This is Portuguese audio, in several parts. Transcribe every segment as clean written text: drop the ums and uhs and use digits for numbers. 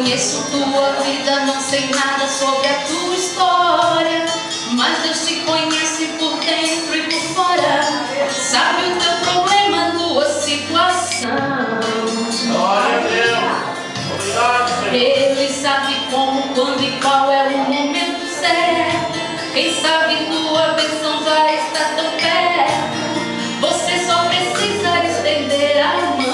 conheço tua vida, não sei nada sobre a tua história, mas Deus te conhece por dentro e por fora. Sabe o teu problema, a tua situação. Glória a Deus. Obrigado, Senhor. Ele sabe como, quando e qual é o momento certo. Quem sabe tua bênção já está tão perto. Você só precisa estender a mão.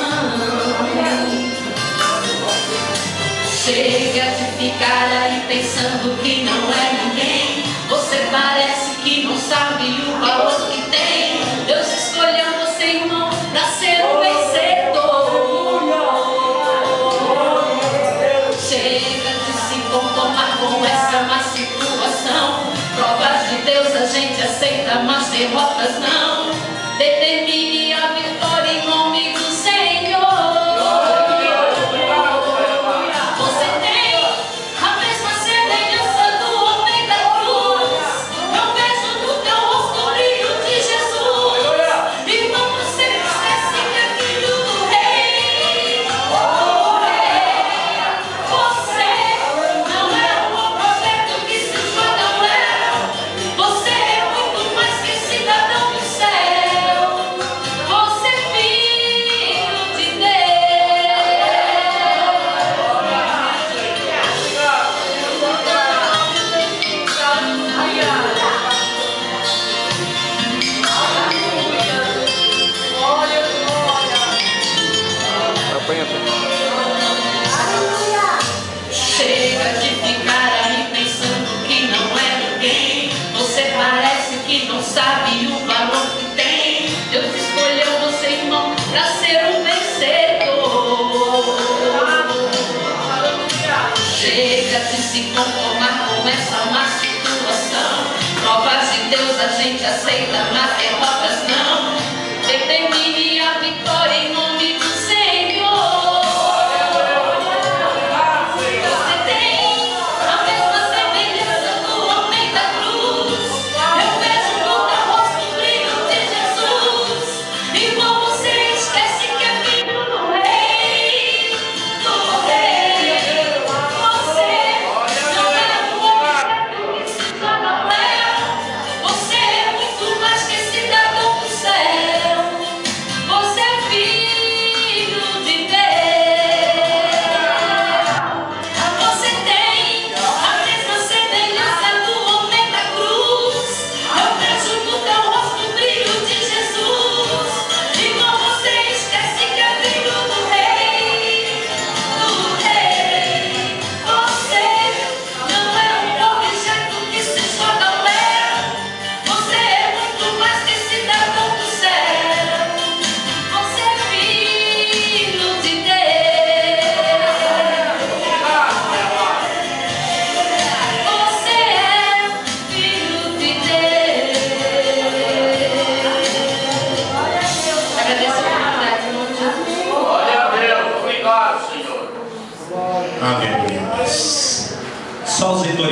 Chega de ficar aí pensando que não é ninguém. Você parece que não sabe o valor que tem. Deus escolheu você, irmão, para ser um vencedor. Chega de se conformar com essa má situação. Provas de Deus a gente aceita, mas derrotas não. Determine a vitória em nome do Senhor. Você tem a mesma semelhança do homem da cruz. Eu vejo no teu rosto o brilho de Jesus. Irmão, você esquece que é filho do rei. Você não é um objeto que se joga ao léu. Você é muito mais que cidadão do céu. Você é filho de Deus. Chega de ficar aí pensando que não é ninguém. Você parece que não sabe o valor que tem. Deus escolheu você, irmão, para ser um vencedor. Chega de se conformar com essa má situação. Provas de Deus a gente aceita, mas derrotas não. Determine a vitória em nome do Senhor. Você tem a mesma semelhança do homem da cruz. Eu vejo no teu rosto o brilho de Jesus. Irmão, você esquece que é filho do rei. Do rei. Você não é um objeto que se joga ao léu. Você é muito mais que cidadão do céu. Você é filho de Deus. Você tem a mesma semelhança do homem da cruz. Eu vejo no teu rosto o brilho de Jesus. Irmão, você esquece que é filho do rei. Do rei. Você não é um objeto que se joga ao léu. Você é muito mais que cidadão do céu. Você é filho de Deus. Você é filho de Deus. Agradeço a oportunidade, em nome de Jesus. Glória a Deus. Obrigado, Senhor. Amém. Só os vitoriosos.